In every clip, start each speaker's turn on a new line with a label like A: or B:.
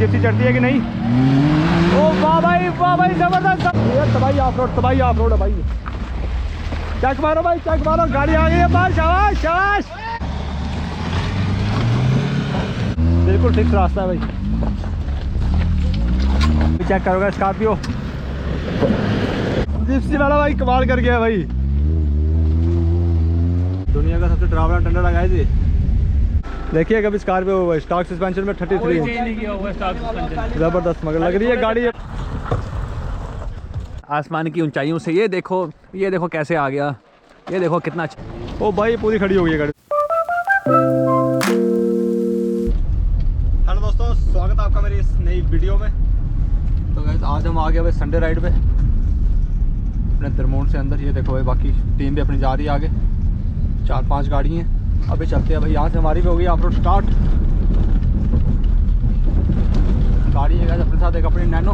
A: Gypsy चढ़ती है कि नहीं। ओ वाह भाई जबरदस्त। ये तबाही ऑफ रोड है भाई। चेक मारो भाई, चेक मारो, गाड़ी आ गई है बाहर। शाबाश शाबाश, बिल्कुल फिक्स रास्ता है भाई। चेक करोगे स्कॉर्पियो जिप्सी वाला भाई कमाल कर गया भाई। दुनिया का सबसे डरावना टंडा लगाए थे। देखिए कभी स्कॉर्पियो स्टॉक सस्पेंशन में 33 जबरदस्त मगर लग रही है गाड़ी। आसमान की ऊंचाइयों से ये देखो कैसे आ गया, ये देखो कितना अच्छा। ओ भाई पूरी खड़ी हो गई है गाड़ी। हेलो दोस्तों, स्वागत है आपका मेरी इस नई वीडियो में। तो गाइस आज हम आ गए भाई संडे राइड पे अपने दरमोन से अंदर। ये देखो भाई बाकी टीम भी अपनी जा रही है आगे, 4-5 गाड़ी हैं। अभी चलते हैं भाई, यहाँ से हमारी भी हो गई ऑफ रोड स्टार्ट। गाड़ी है गाइस अपने साथ, एक अपनी नैनो,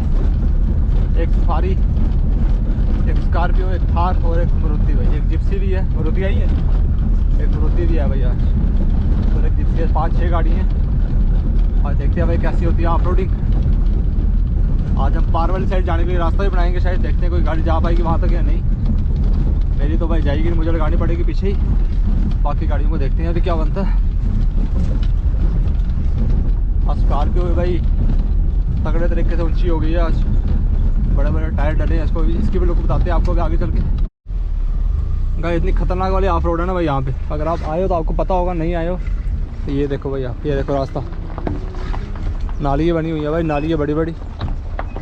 A: एक सफारी, एक स्कॉर्पियो, एक थार और एक मारुति भाई। एक जिप्सी भी है, मारुति आई है, एक मारुति भी है भाई आज। तो एक जिप्सी है, 5-6 गाड़ी हैं। और देखते हैं भाई कैसी होती है ऑफ रोडिंग। आज हम पार वाली साइड जाने के लिए रास्ता भी बनाएंगे शायद, देखते हैं कोई गाड़ी जा पाएगी वहाँ तक या नहीं। मेरी तो भाई जाएगी, मुझे लगानी पड़ेगी पीछे ही। बाकी गाड़ियों को देखते हैं अभी क्या बनता है। आज स्कॉर्पियो भाई तगड़े तरीके से ऊंची हो गई है आज, बड़े बड़े टायर डले हैं इसको भी, इसकी भी लुक बताते हैं आपको भी आगे चल के। गाइस इतनी खतरनाक वाली ऑफ रोड है ना भाई यहाँ पे। अगर आप आए हो तो आपको पता होगा, नहीं आए हो तो ये देखो भाई आप, ये देखो रास्ता, नाली बनी हुई है भाई, नाली है बड़ी बड़ी।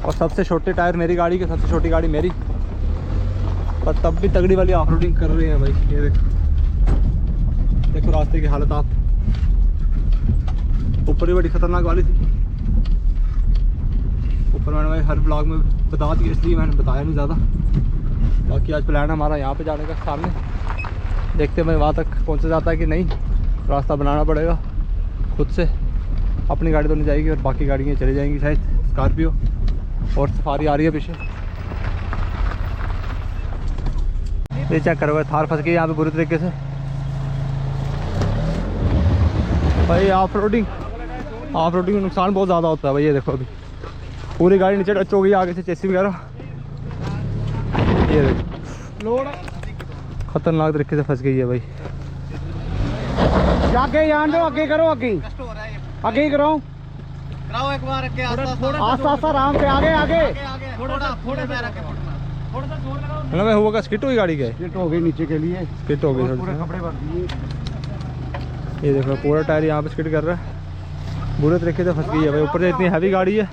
A: और सबसे छोटे टायर मेरी गाड़ी के, सबसे छोटी गाड़ी मेरी, पर तब भी तगड़ी वाली ऑफ रोडिंग कर रहे हैं भाई। ये देखो रास्ते की हालत आप, ऊपर ही बड़ी खतरनाक वाली थी। ऊपर मैंने भाई हर ब्लॉग में बता दिया, इसलिए मैंने बताया नहीं ज़्यादा। बाकी आज प्लान है हमारा यहाँ पे जाने का सामने, देखते हैं भाई वहाँ तक पहुँचा जाता है कि नहीं। रास्ता बनाना पड़ेगा खुद से, अपनी गाड़ी तो नहीं जाएगी और बाकी गाड़ियाँ चली जाएंगी शायद। स्कॉर्पियो और सफारी आ रही है पीछे। ये चेक करो भाई, थार फंस गई यहाँ पे बुरी तरीके से भाई। ऑफ रोडिंग में नुकसान बहुत ज़्यादा होता है भाई। ये देखो अभी पूरी गाड़ी नीचे टच हो गई आगे से, चेसी वगैरह। ये देखो खतरनाक तरीके से फंस गई है भाई। आगे जान दो, आगे करो, आगे ही करो एक बार, आस्ता आस्ता आराम से, आगे ना भाई। हुआ का स्किट हुई गाड़ी के, स्किट हो गई नीचे के लिए, स्किट हो गई, पूरे कपड़े भर दिए। ये देखो पूरा टायर यहाँ पे स्किट कर रहा है, बुरे तरीके से फंस गई है भाई। ऊपर से इतनी हैवी गाड़ी है।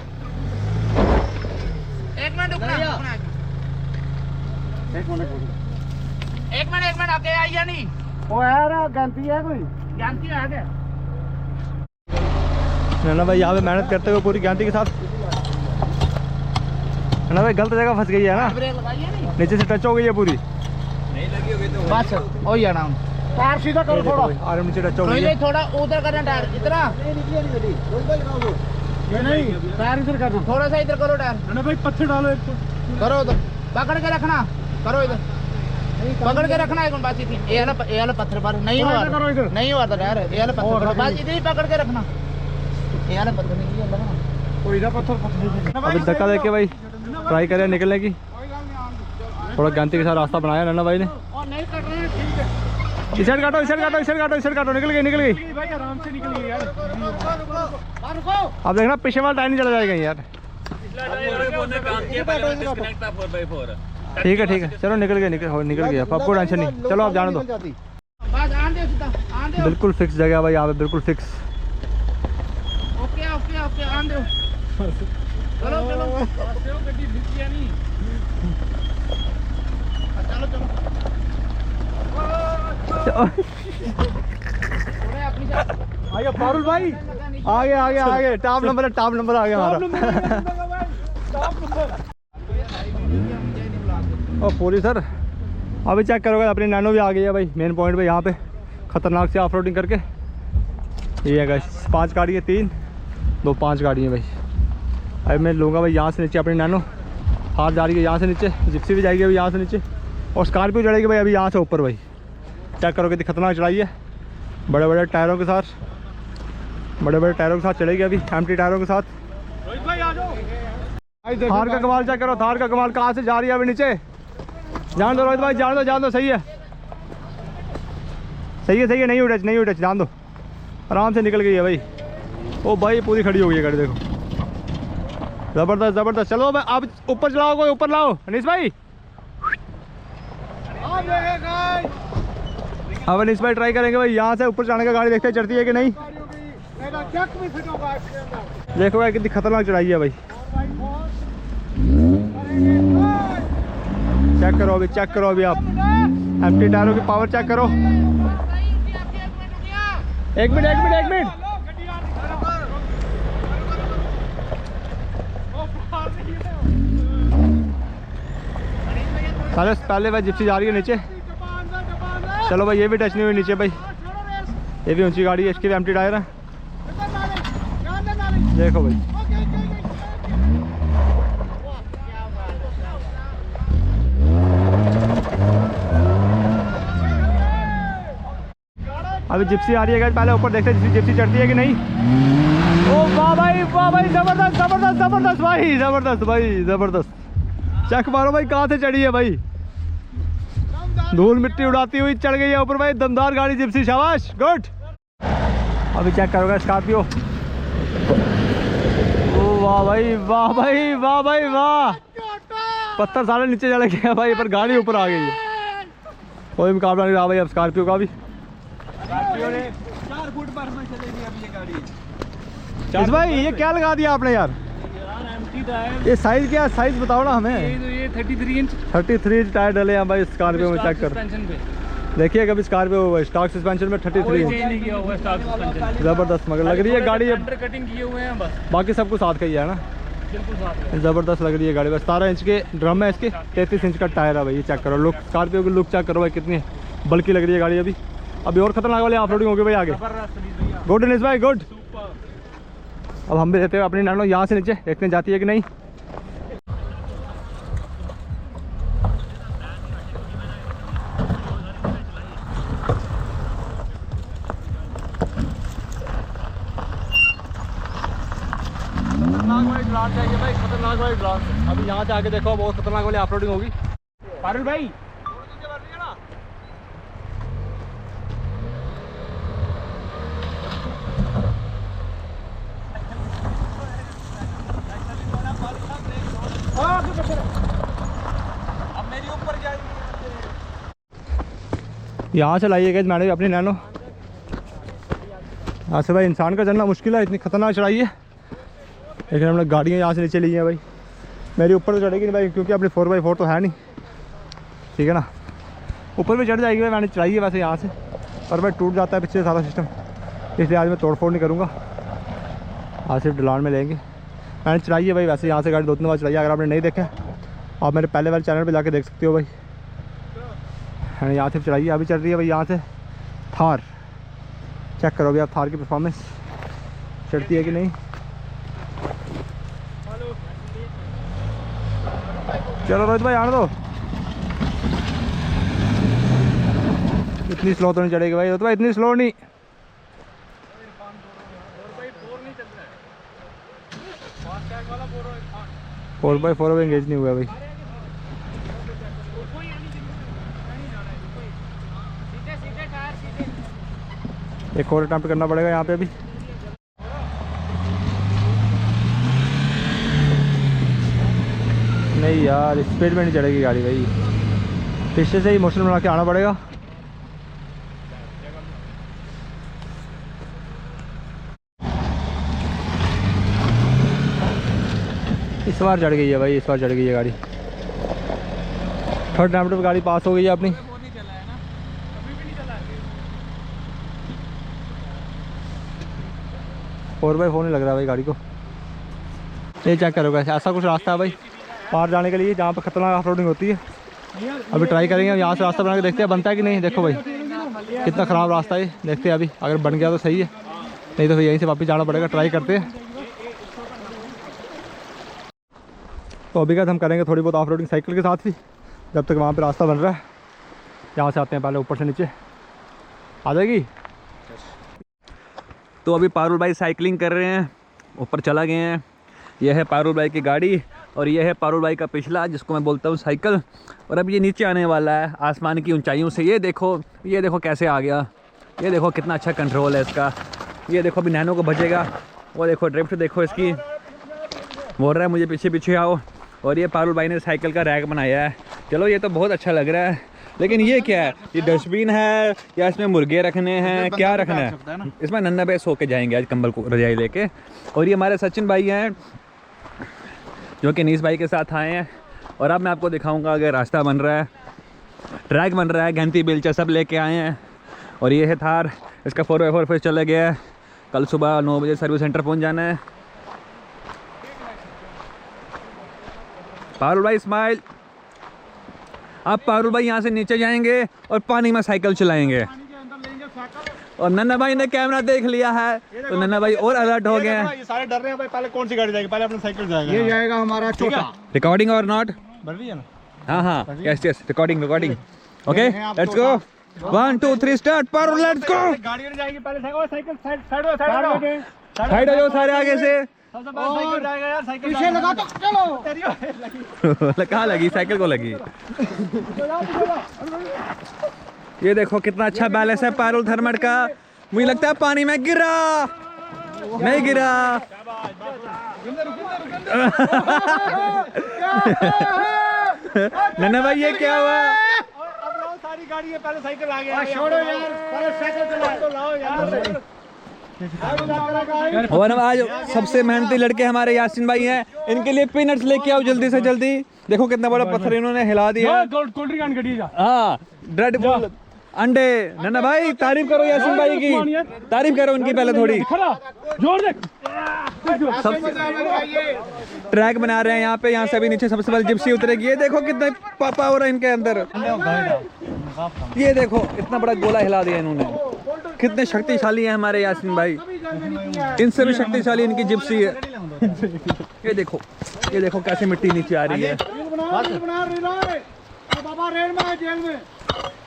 A: एक मिनट आगे आई या नहीं? वो यार गंती है कोई, गंती है आगे ना भाई। यहाँ पे मेहनत करते हुए पूरी गंती के साथ ना भाई। गलत जगह फंस गई है ना, नीचे से टच हो गई है पूरी, नहीं लगी होगी तो बस हो ही जाना। टायर सीधा करो थोड़ा, और नीचे टच हो गई है। थोड़ा उधर करना टायर, इतना नहीं, टायर इधर करना, थोड़ा सा इधर करो टायर ना भाई। पत्थर डालो एक तो, करो उधर, पकड़ के रखना, करो इधर पकड़ के रखना है। बात थी ये वाला पत्थर पर नहीं हुआ, नहीं हुआ था टायर, ये वाला पत्थर बात इधर ही पकड़ के रखना। ये वाला पत्थर नहीं लगना, कोई ना पत्थर अभी धक्का देके भाई ट्राई करें निकलने की। थोड़ा गंती के साथ रास्ता बनाया नन्ना भाई ने। इस साइड काटो, निकल गई भाई, आराम से निकल गई यार। अब देखना पीछे वाला टायर नहीं चला जाएगा यार। ठीक है चलो निकल गया, आपको टेंशन नहीं। चलो आप जाने दो, बिल्कुल फिक्स जगह भाई यहाँ पे, बिल्कुल फिक्स। ओके आन दो, चलो आगे पारुल भाई, आगे टॉप नंबर आ गया हमारा। ओ पूरी सर अभी चेक करोगे, अपनी नैनो भी आ गई है भाई मेन पॉइंट पे यहाँ पे, खतरनाक से ऑफ रोडिंग करके। ये है गाइस 5 गाड़ी है, 5 गाड़ी है भाई। अभी मैं लूँगा भाई यहाँ से नीचे अपनी नैनो, हाथ जा रही है यहाँ से नीचे, जिप्सी भी जाएगी अभी यहाँ से नीचे, और स्कॉर्पियो चढ़ेगी भाई अभी यहाँ से ऊपर भाई। चेक करो कितनी खतरनाक चढ़ाई है, बड़े बड़े टायरों के साथ चलेगी अभी, एम्प्टी टायरों के साथ। थार का कमाल चेक करो, थार का कमाल कहाँ से जा रही है अभी नीचे। जान दो रोहित भाई, जान दो, सही है, नहीं उठे, जान दो, आराम से निकल गई है भाई। ओ भाई पूरी खड़ी हो गई है गाड़ी, देखो जबरदस्त। चलो भाई आप ऊपर चलाओ, कोई ऊपर लाओ अनीस भाई। अब अनीस भाई ट्राई करेंगे भाई यहाँ से ऊपर चढ़ने का, गाड़ी देखते हैं चढ़ती है कि नहीं। देखो भाई कितनी खतरनाक चढ़ाई है भाई। चेक करो अभी आप एम्प्टी टायरों की पावर चेक करो। एक मिनट पहले भाई जिप्सी जा रही है नीचे। चलो भाई ये भी टच नहीं हुई नीचे भाई, ये भी ऊंची गाड़ी है, इसके भी एम्प्टी टायर है। देखो भाई अभी जिप्सी आ रही है, पहले ऊपर देखते हैं जिप्सी चढ़ती है कि नहीं। ओ वाह भाई जबरदस्त भाई। चेक मारो भाई कहाँ से चढ़ी है भाई, धूल मिट्टी उड़ाती हुई चढ़ गई है ऊपर भाई। दमदार गाड़ी जिप्सी, शाबाश, गुड। अभी चेक करोगे स्कॉर्पियो। ओ वाह भाई वाह, पत्थर सारे नीचे चले गए भाई, पर गाड़ी ऊपर आ गई है। कोई मुकाबला नहीं रहा भाई अब स्कॉर्पियो का भी। स्कॉर्पियो ने 4 फुट पर में चलेगी अब ये गाड़ी। इस भाई ये क्या लगा दिया आपने यार, ये साइज क्या, साइज बताओ ना हमें।
B: ये 33
A: इंच टायर डले हैं भाई स्कॉर्पियो में, चेक कर। देखिए कभी स्कॉर्पियो स्टॉक सस्पेंशन में 33 इंच, जबरदस्त। मगर लग रही है गाड़ी
B: कटिंग किए हुए हैं बस,
A: बाकी सब कुछ साथ का ही है ना,
B: बिल्कुल साथ।
A: जबरदस्त लग रही है गाड़ी। बस 17 इंच के ड्रम है इसके, 33 इंच का टायर है भाई। ये चेक करो लुक, स्कॉर्पियो की लुक चेक करो भाई, कितनी बल्कि लग रही है गाड़ी। अभी और खतरनाक वाले ऑफ रोडिंग होगी भाई आगे। गुड अनीस भाई, गुड। अब हम भी देते हैं अपनी नैनो यहाँ से नीचे, देखने जाती है कि नहीं। खतरनाक वाली ड्रान चाहिए भाई, खतरनाक वाली ड्रान। अभी यहाँ से आगे देखो बहुत खतरनाक वाली ऑफ रोडिंग होगी। पारुल भाई अब मेरी ऊपर यहाँ से लाइएगा मैंने अपनी नैनो। यहाँ से भाई इंसान का चलना मुश्किल है, इतनी खतरनाक चढ़ाई है। लेकिन हमने गाड़ियाँ यहाँ से नीचे ली हैं भाई। मेरी ऊपर तो चढ़ेगी नहीं भाई, क्योंकि अपनी 4x4 तो है नहीं, ठीक है ना। ऊपर भी चढ़ जाएगी भाई, मैंने चढ़ाई है वैसे यहाँ से, पर भाई टूट जाता है पीछे सारा सिस्टम, इसलिए आज मैं तोड़फोड़ नहीं करूँगा, आज सिर्फ ढलान में लेंगे। मैंने चढ़ाई है भाई वैसे यहाँ से गाड़ी 2-3 बार चढ़ाई है। अगर आपने नहीं देखा आप मेरे पहले वाले चैनल पे जाके देख सकते हो भाई। मैंने यहाँ से चढ़ाई है, अभी चल रही है भाई यहाँ से थार। चेक करो अभी आप थार की परफॉर्मेंस, चढ़ती है कि नहीं। चलो रोहित भाई आने दो, इतनी स्लो तो नहीं चढ़ेगी भाई रोहित भाई, इतनी स्लो नहीं। 4x4 में एंगेज नहीं हुआ भाई। एक और अटेम्प्ट करना पड़ेगा यहाँ पे अभी। नहीं यार स्पीड में नहीं चढ़ेगी गाड़ी भाई, पीछे से ही मोशन बना के आना पड़ेगा। इस बार चढ़ गई है भाई, इस बार चढ़ गई है गाड़ी। थर्ड अटेम्प्ट पे गाड़ी पास हो गई है अपनी। फोर बाई फोर नहीं लग रहा भाई गाड़ी को। ये चेक करोगे ऐसा कुछ रास्ता है भाई पार जाने के लिए जहाँ पर खतरनाक ऑफ रोडिंग होती है। अभी ट्राई करेंगे यहाँ से रास्ता बना के, देखते हैं बनता है कि नहीं। देखो भाई कितना ख़राब रास्ता है, देखते हैं अभी अगर बन गया तो सही है, नहीं तो फिर यहीं से वापस जाना पड़ेगा। ट्राई करते हैं। तो अभी का हम करेंगे थोड़ी बहुत ऑफ रोडिंग साइकिल के साथ भी, जब तक वहाँ पे रास्ता बन रहा है। यहाँ से आते हैं पहले ऊपर से नीचे आ जाएगी।
C: तो अभी पारुल भाई साइकिलिंग कर रहे हैं, ऊपर चला गए हैं।
A: ये है पारुल भाई की गाड़ी और ये है पारुल भाई का पिछला, जिसको मैं बोलता हूँ साइकिल। और अब ये नीचे आने वाला है आसमान की ऊंचाइयों से। ये देखो कैसे आ गया। ये देखो कितना अच्छा कंट्रोल है इसका। ये देखो अभी नैनो को बचेगा। वो देखो ड्रिफ्ट देखो इसकी, बोल रहा है मुझे पीछे पीछे आओ। और ये पारुल भाई ने साइकिल का रैक बनाया है। चलो ये तो बहुत अच्छा लग रहा है, लेकिन ये क्या है? ये डस्टबिन है या इसमें मुर्गे रखने हैं, क्या रखना है? इसमें नन्ना भाई सो के जाएंगे आज कंबल को रजाई लेके। और ये हमारे सचिन भाई हैं जो कि नीस भाई के साथ आए हैं। और अब मैं आपको दिखाऊंगा अगर रास्ता बन रहा है, ट्रैक बन रहा है, गैंती बेलचा सब लेके आए हैं। और ये है थार, इसका 4x4 फिर चला गया है। कल सुबह 9 बजे सर्विस सेंटर पहुंच जाना है। पारुल भाई स्माइल। अब पारुल भाई यहाँ से नीचे जाएंगे और पानी में साइकिल चलाएंगे। और नन्ना भाई ने कैमरा देख लिया है तो नन्ना भाई और अलर्ट हो गए हैं।
C: ये सारे डर रहे हैं भाई, पहले कौन सी गाड़ी जाएगी? पहले अपना साइकिल जाएगा।
B: ये जाएगा हमारा छोटा।
A: रिकॉर्डिंग और नॉट?
C: बढ़ रही है ना?
A: हाँ yes recording. Okay let's go. 1 2 3 start. Parul let's go.
C: गाड़ी में जाएगी पहले साइकिल साइड
A: साइड हो जाओ सारे आगे से।
C: सबसे पहले साइकिल जाएगा यार, साइकिल
B: पीछे लगा तो चलो।
A: कहाँ लगी? साइकिल को लगी। ये देखो कितना अच्छा बैलेंस है पारुल थर्मट का। मुझे लगता है पानी में गिरा, नहीं गिरा। नन्ना भाई ये क्या हुआ?
C: अब सारी गाड़ी है, पहले साइकिल आ गया। छोड़ो यार, पहले साइकिल चला तो लाओ यार।
A: और आज सबसे मेहनती लड़के हमारे यासीन भाई हैं, इनके लिए पीनट्स लेके आओ जल्दी से जल्दी। देखो कितना बड़ा पत्थर इन्होंने हिला दिया। हाँ रेड बुल अंडे। नन्ना भाई तारीफ करो यासीन भाई की, तारीफ करो उनकी पहले थोड़ी। ट्रैक बना रहे हैं यहाँ पे, यहाँ से अभी नीचे सबसे पहले जिप्सी उतरेगी। ये देखो कितना पावर है इनके अंदर। ये देखो इतना बड़ा गोला हिला दिया इन्होंने। कितने शक्तिशाली हैं हमारे यासीन भाई, इनसे भी शक्तिशाली इनकी जिप्सी है। ये देखो कैसे मिट्टी नीचे आ रही है।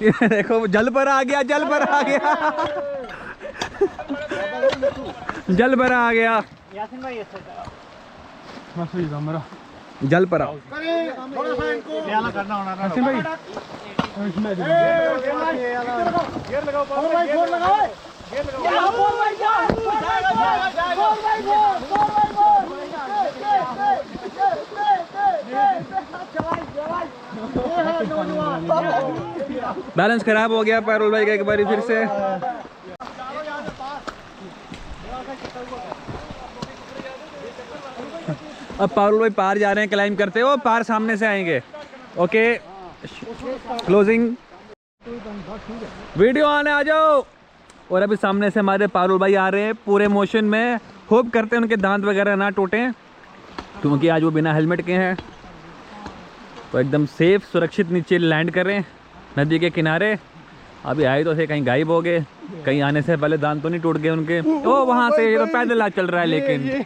A: ये देखो जल पर आ गया, जल पर आ गया, जल पर आ गया। जल पर आओ। बैलेंस खराब हो गया पारुल भाई का एक बारी फिर से। अब पारुल भाई पार जा रहे हैं क्लाइंब करते हो, पार सामने से आएंगे। ओके क्लोजिंग वीडियो आने आ जाओ। और अभी सामने से हमारे पारुल भाई आ रहे हैं पूरे मोशन में। होप करते हैं उनके दांत वगैरह ना टूटें, क्योंकि आज वो बिना हेलमेट के हैं। तो एकदम सेफ सुरक्षित नीचे लैंड करें नदी के किनारे। अभी आए तो थे, कहीं गायब हो गए, कहीं आने से पहले दांत तो नहीं टूट गए उनके। ओ वहाँ से ये तो पैदल आ चल रहा है। लेकिन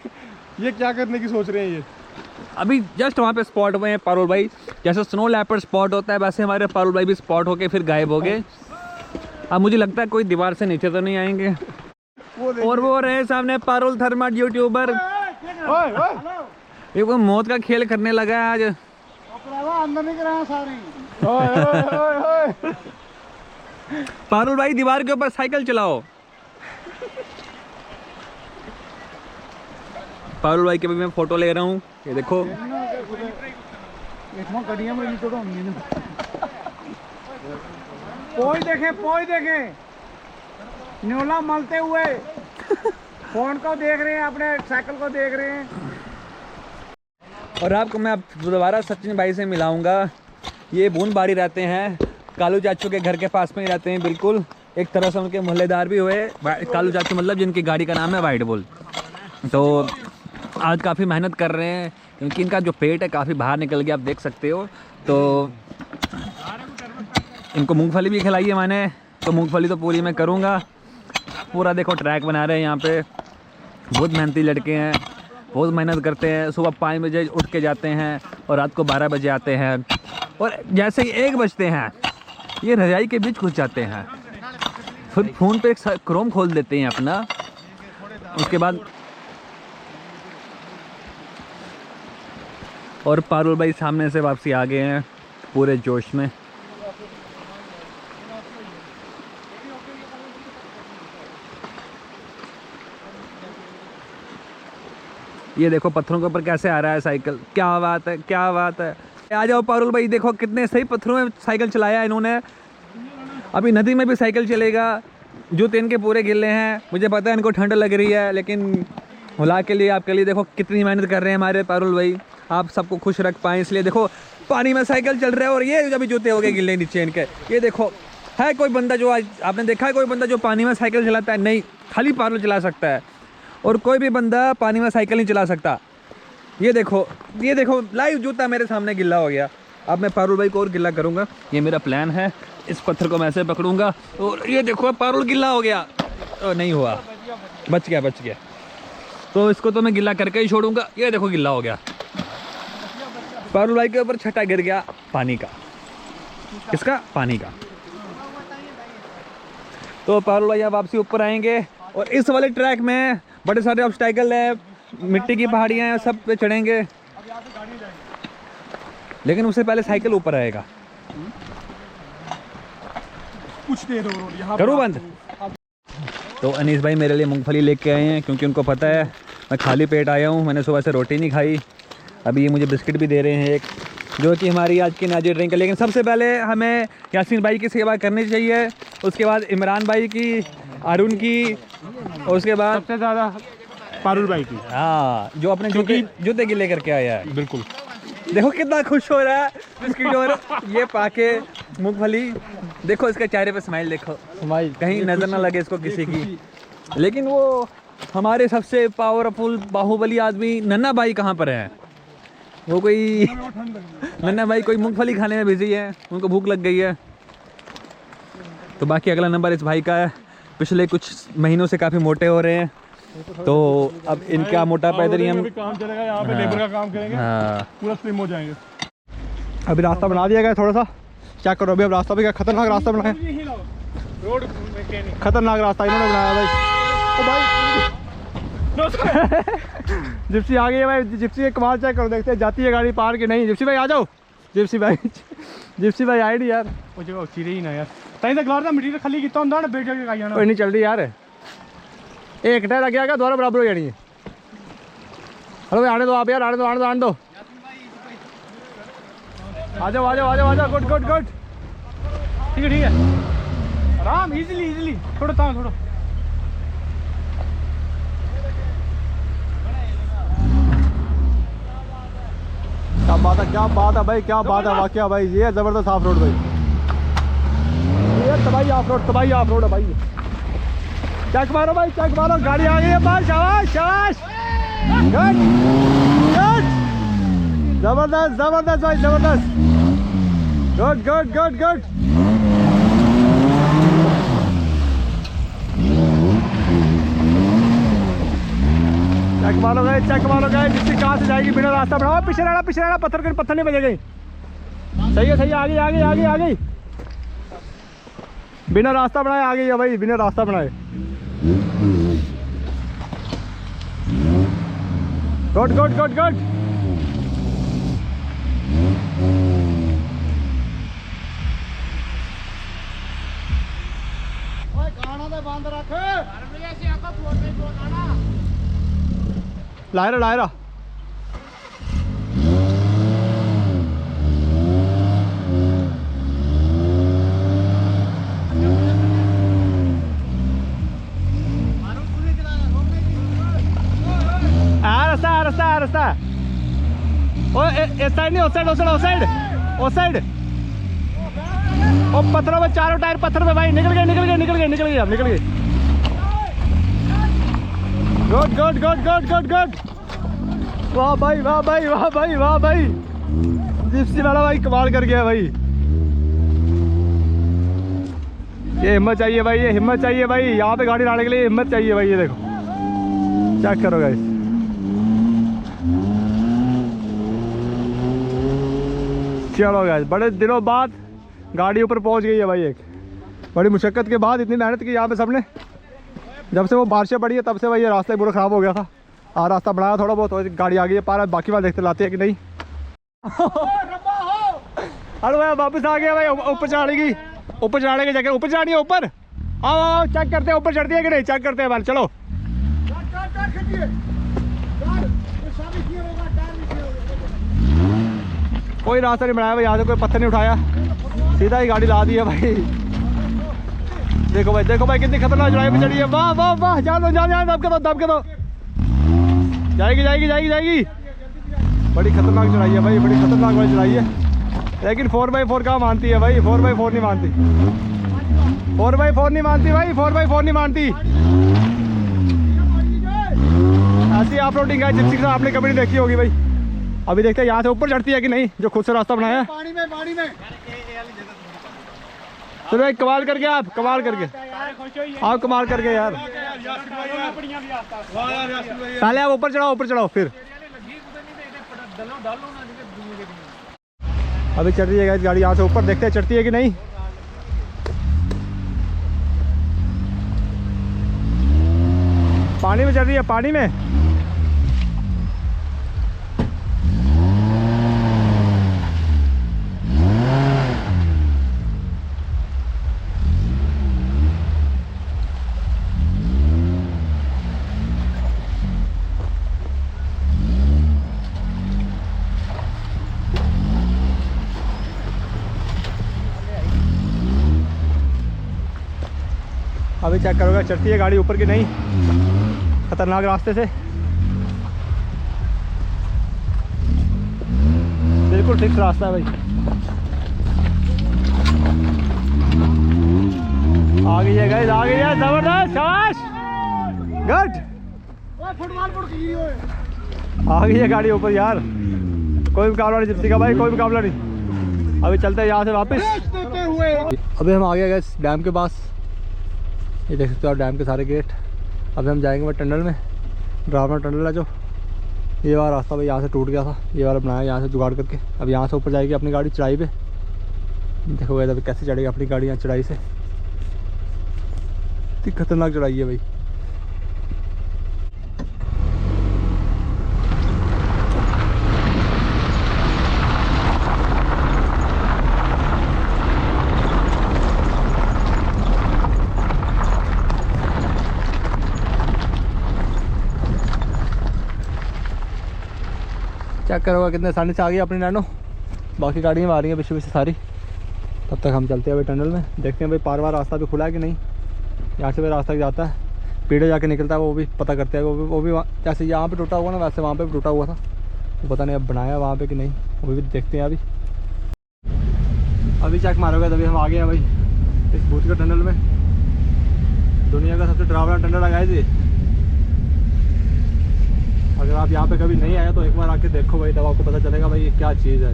C: ये क्या करने की सोच रहे हैं? ये
A: अभी जस्ट वहाँ पे स्पॉट हुए हैं पारुल भाई। जैसे स्नो लेपर्ड स्पॉट होता है वैसे हमारे पारुल भाई भी स्पॉट होके फिर गायब हो गए। अब मुझे लगता है कोई दीवार से नीचे तो नहीं आएंगे। और वो रहे सामने पारुल थर्मट यूट्यूबर। ये वो मौत का खेल करने लगा है आज।
B: अंदर नहीं गिरा सारी।
A: पारुल भाई दीवार के ऊपर साइकिल चलाओ। पारुल भाई के भी मैं फोटो ले रहा हूँ। ये देखो
B: पोई देखे न्योला मलते हुए फोन को देख रहे हैं, अपने साइकिल को देख रहे हैं।
A: और आपको मैं दोबारा सचिन भाई से मिलाऊंगा। ये बूंदबाड़ी रहते हैं, कालू चाचू के घर के पास में ही रहते हैं। बिल्कुल एक तरह से उनके मोहल्लेदार भी हुए। कालू चाचू मतलब जिनकी गाड़ी का नाम है वाइट बुल। तो आज काफ़ी मेहनत कर रहे हैं क्योंकि इनका जो पेट है काफ़ी बाहर निकल गया, आप देख सकते हो। तो इनको मूंगफली भी खिलाई है मैंने, तो मूंगफली तो पूरी मैं करूँगा। पूरा देखो ट्रैक बना रहे हैं यहाँ पे। बहुत मेहनती लड़के हैं, बहुत मेहनत करते हैं। सुबह 5 बजे उठ के जाते हैं और रात को 12 बजे आते हैं। और जैसे ही 1 बजते हैं ये रजाई के बीच घुस जाते हैं। फिर फ़ोन पे एक क्रोम खोल देते हैं अपना। उसके बाद और पारुल भाई सामने से वापसी आ गए हैं पूरे जोश में। ये देखो पत्थरों के ऊपर कैसे आ रहा है साइकिल, क्या बात है, क्या बात है। आ जाओ पारुल भाई, देखो कितने सही पत्थरों में साइकिल चलाया इन्होंने। अभी नदी में भी साइकिल चलेगा। जूते इनके पूरे गिले हैं, मुझे पता है इनको ठंड लग रही है, लेकिन हुला के लिए, आपके लिए देखो कितनी मेहनत कर रहे हैं हमारे पारुल भाई। आप सबको खुश रख पाएँ इसलिए देखो पानी में साइकिल चल रहा है और ये अभी जूते हो गए गिले नीचे इनके। ये देखो, है कोई बंदा जो आज आपने देखा है कोई बंदा जो पानी में साइकिल चलाता है? नहीं, खाली पारुल चला सकता है और कोई भी बंदा पानी में साइकिल नहीं चला सकता। ये देखो लाइव जूता मेरे सामने गिल्ला हो गया। अब मैं पारुल भाई को और गिल्ला करूँगा, ये मेरा प्लान है। इस पत्थर को मैं ऐसे पकड़ूंगा और ये देखो पारुल गिल्ला हो गया। नहीं हुआ, बच गया। तो इसको तो मैं गिल्ला करके ही छोड़ूंगा। ये देखो गिल्ला हो गया। पारुल भाई के ऊपर छटा गिर गया पानी का। किसका? पानी का। तो पारुल भाई अब वापसी ऊपर आएंगे और इस वाले ट्रैक में बड़े सारे ऑब्स्टैकल है, मिट्टी की पहाड़ियाँ हैं, सब पे चढ़ेंगे। लेकिन उससे पहले साइकिल ऊपर आएगा।
C: कुछ देर और यहाँ
A: करूँ बंद? तो अनीस भाई मेरे लिए मूंगफली लेके आए हैं क्योंकि उनको पता है मैं खाली पेट आया हूँ, मैंने सुबह से रोटी नहीं खाई। अभी ये मुझे बिस्किट भी दे रहे हैं एक, जो कि हमारी आज की नाजी ड्रिंक है। लेकिन सबसे पहले हमें यासीन भाई की सेवा करनी चाहिए, उसके बाद इमरान भाई की, अरुण की, और उसके बाद
C: सबसे ज़्यादा पारुल भाई की।
A: हाँ, जो अपने जूते गिले करके आया है।
C: बिल्कुल।
A: देखो कितना खुश हो रहा है बिस्किट और ये पाके मूंगफली। देखो इसके चेहरे पे स्माइल देखो, कहीं नजर ना लगे इसको किसी की। लेकिन वो हमारे सबसे पावरफुल बाहुबली आदमी नन्ना भाई कहाँ पर है? वो कोई नन्ना भाई कोई मूंगफली खाने में बिजी है, उनको भूख लग गई है। तो बाकी अगला नंबर इस भाई का है। पिछले कुछ महीनों से काफ़ी मोटे हो रहे हैं, तो अब इनका मोटापा इधर ही हम
C: काम चलेगा, यहाँ पे लेबर का काम करेंगे।
A: हाँ,
C: पूरा स्लिम हो जाएंगे।
B: अभी रास्ता बना दिया गया थोड़ा सा, क्या करो अभी। अब रास्ता भी क्या खतरनाक रास्ता बनाया,
C: रोड मैकेनिक
B: खतरनाक रास्ता इन्होंने बनाया भाई। ओ भाई जिप्सी आ गई है भाई। जिप्सी के कमाल चेक करो, देखते हैं जाती है गाड़ी पार कि नहीं। जिप्सी भाई आ जाओ। जिप्सी भाई आई नहीं यार,
C: वो जगह चिरे ही ना यार। ताई तक लार दा मटीरियल खाली कितना ਹੁੰਦਾ ना, बैठ के आई जाना।
B: कोई नहीं चल रही यार, एक टायर लग गया दोबारा बराबर हो जानी है। हेलो भाई आने दो आप यार, आने दो। आ जाओ। गुड।
C: ठीक है आराम, इजीली थोड़ा थोड़ा।
B: क्या बात है भाई, क्या बात है वाकया भाई। ये जबरदस्त ऑफ रोड भाई, ये तबाही ऑफ रोड है भाई। चेक मारो भाई, गाड़ी आ गई है बाहर। शाबाश गुड, जबरदस्त भाई, जबरदस्त। गुड। चेक मारो गए जिसकी कहाँ से जाएगी। बिना रास्ता बनाओ, पीछे रहना, पत्थर नहीं बजेगी। सही है, आ गई। बिना रास्ता बनाए आ गई है भाई, बिना रास्ता बनाए। गुड। लायरा रास्ता। इस साइड नहीं, उस साइड। ओ पत्थरों में चारों टायर पत्थर में भाई। निकल गए। गुड। वाह भाई। जिप्सी वाला भाई कमाल कर गया भाई। ये हिम्मत चाहिए भाई, यहाँ पे गाड़ी लाने के लिए हिम्मत चाहिए भाई। ये देखो, चेक करो गाइस। चलो गाइस, बड़े दिनों बाद गाड़ी ऊपर पहुंच गई है भाई। एक बड़ी मुशक्कत के बाद, इतनी मेहनत की यहाँ पे सबने। जब से वो बारिशें पड़ी है तब से भाई ये रास्ता पूरा ख़राब हो गया था। रास्ता बनाया थोड़ा बहुत, गाड़ी आ गई है पार। बाकी बात देखते लाते हैं कि नहीं। अरे भाई वापस आ गया भाई, ऊपर चढ़ेगी, ऊपर चढ़ाने की जगह, ऊपर चढ़नी है ऊपर। आओ आओ चेक करते हैं ऊपर चढ़ती है कि नहीं, चेक करते हैं भाई, चलो। कोई रास्ता नहीं बनाया भाई, यहाँ से कोई पत्थर नहीं उठाया, सीधा ही गाड़ी ला दी है भाई। देखो भाई कितनी खतरनाक चढ़ाई पे चढ़ी है। वाह वाह वाह, जान दो दब के दो, जाएगी। बड़ी खतरनाक चढ़ाई है भाई, बड़ी खतरनाक वाली चढ़ाई है, लेकिन 4x4 कहाँ मानती है भाई, 4x4 नहीं मानती, 4x4 नहीं मानती भाई, 4x4 नहीं मानती। ऐसी ऑफ रोडिंग है जिप्सी के साथ आपने कभी नहीं देखी होगी भाई। अभी देखते हैं यहाँ से ऊपर चढ़ती है कि नहीं, जो खुद से रास्ता बनाया है।
C: पानी में
B: चलो एक कमाल करके, आप कमाल करके यार। पहले आप ऊपर चढ़ाओ फिर। अभी चढ़ रही है गाइस गाड़ी यहाँ से ऊपर, देखते हैं चढ़ती है कि नहीं। पानी में चढ़ रही है, पानी में। अभी चेक करोगे चढ़ती है गाड़ी ऊपर की नहीं, खतरनाक रास्ते से। बिल्कुल फिक्स रास्ता है भाई। आ गई है गाइस, आ गई है, जबरदस्त, शाबाश, गुड। आ गई है गाड़ी ऊपर यार, कोई मुकाबला नहीं जिप्सी का भाई, कोई मुकाबला नहीं। अभी चलते हैं यहाँ से वापस। अभी हम आ गए गाइस डैम के पास, ये देख सकते हो आप डैम के सारे गेट। अब हम जाएंगे भाई टनल में, ड्रामा टनल है जो, ये वाला रास्ता भाई यहाँ से टूट गया था, ये वाला बनाया यहाँ से जुगाड़ करके। अब यहाँ से ऊपर जाएगी अपनी गाड़ी चढ़ाई पे, देखो अभी कैसे चढ़ेगी अपनी गाड़ी यहाँ चढ़ाई से। इतनी खतरनाक चढ़ाई है भाई। चेक करोगा कितने आसानी से आ गई अपनी नैनो, बाकी गाड़ियाँ आ रही हैं पीछे सारी। तब तक हम चलते हैं भाई टनल में, देखते हैं भाई पार वार रास्ता भी खुला है कि नहीं। यहाँ से भी रास्ता जाता है, पीढ़े जाके निकलता है, वो भी पता करते हैं। वो भी जैसे यहाँ पे टूटा हुआ ना, वैसे वहाँ पे भी टूटा हुआ था, वो पता नहीं अब बनाया वहाँ पे कि नहीं, वो भी देखते हैं। अभी चेक मारोगे तभी हम आ गए हैं भाई इस भूत के टनल में। दुनिया का सबसे डरावना टनल लगाए थे। अगर आप यहाँ पे कभी नहीं आए तो एक बार आके देखो भाई, तब आपको पता चलेगा भाई ये क्या चीज़ है।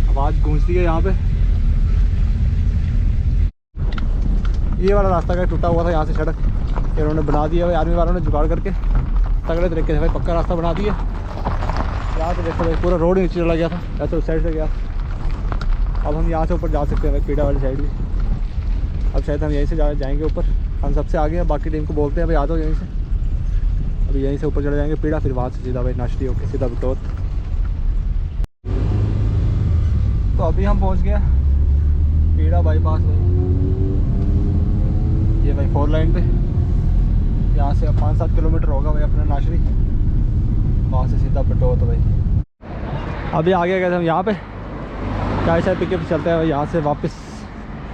B: आवाज़ गूंजती है यहाँ पे। ये वाला रास्ता का टूटा हुआ था यहाँ से सड़क, ये उन्होंने बना दिया भाई, आर्मी वालों ने जुगाड़ करके तगड़े तरीके से भाई पक्का रास्ता बना दिया। यहाँ से देखो भाई पूरा रोड नीचे चला गया था, ऐसे उस साइड से गया। अब हम यहाँ से ऊपर जा सकते हैं भाई, पीड़ा वाली साइड भी। अब शायद हम यहीं से जाएंगे ऊपर, हम सबसे आगे हैं, बाकी टीम को बोलते हैं भाई आ जाओ यहीं से। अभी यहीं से ऊपर चले जाएंगे पीड़ा, फिर वहाँ से सीधा भाई नाश्ती होकर सीधा बटोत। तो अभी हम पहुँच गए पीड़ा बाईपास में, ये भाई 4 लाइन पे। यहाँ से 5-7 किलोमीटर होगा भाई अपना नाशरी, वहाँ से सीधा बटोत भाई। अभी आगे गए हम यहाँ पे चाय शाय पी के चलते हैं भाई यहाँ से वापस।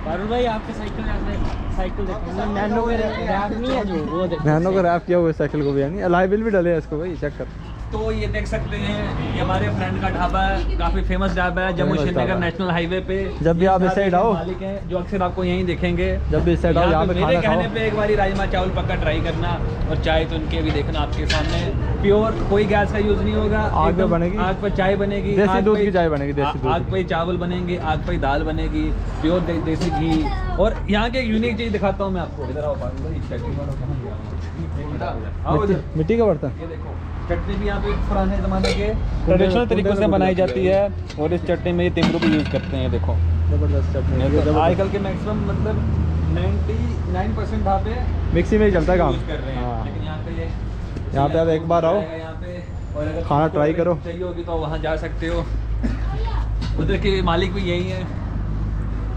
D: पारुल भाई आपके साइकिल देखो, नैनो का रैप नहीं है जो, वो देखो
B: नैनो का रैप किया हुआ है साइकिल को भी, यानी अलॉय व्हील भी डले हैं इसको भाई, चेक कर।
D: तो ये देख सकते हैं, ये हमारे फ्रेंड का ढाबा है, काफी फेमस ढाबा है जम्मू श्रीनगर नेशनल हाईवे पे।
B: जब भी आप इस साइड आओ,
D: मालिक हैं जो अक्सर आपको यहीं देखेंगे।
B: जब भी इस साइड आओ यहाँ पे
D: मेरे
B: खाना
D: कहने
B: खाओ।
D: पे एक बारी राजमा चावल पक्का ट्राई करना, और चाय तो उनके भी देखना आपके सामने, प्योर, कोई गैस का यूज नहीं होगा।
B: आग पे बनेगी,
D: आग पर चाय बनेगी,
B: देसी दूध की चाय बनेगी, देसी दूध।
D: आग पे चावल बनेंगे, आग पे दाल बनेगी, प्योर देसी घी। और यहाँ की एक यूनिक चीज दिखाता हूँ मैं आपको, इधर आओ पारुल भाई,
B: मिट्टी का बर्तन।
D: ये देखो चटनी भी यहाँ पे पुराने ज़माने के ट्रेडिशनल तरीकों से बनाई जाती है, और इस चटनी में ये तिमरू भी यूज़ करते हैं। ये देखो
B: जबरदस्त चटनी।
D: आजकल के मैक्सिमम मतलब 99% ढाबे
B: मिक्सी में ही चलता है काम।
D: यूज़ कर रहे हैं,
B: हाँ।
D: लेकिन यहाँ पे ये
B: यहाँ पे आप एक बार आओ,
D: यहाँ पे, और अगर
B: खाना
D: तुमको
B: ट्राई करो।
D: चाहिए होगी तो वहाँ जा सकते हो। उधर के मालिक भी यही है।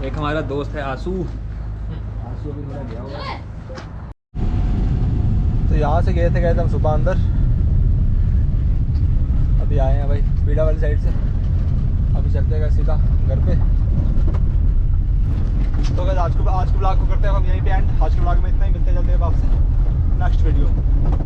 D: एक हमारा दोस्त है आंसू, आंसू अभी थोड़ा गया हुआ है।
B: तो यहाँ से गए थे हम सुबह अंदर, अभी आए हैं भाई पीड़ा वाली साइड से। अभी चलते हैं सीधा घर पे। तो guys, आज को ब्लॉग को करते हैं हम यहीं पे एंड। आज के ब्लॉग में इतना ही, मिलते हैं जल्दी अब आपसे नेक्स्ट वीडियो।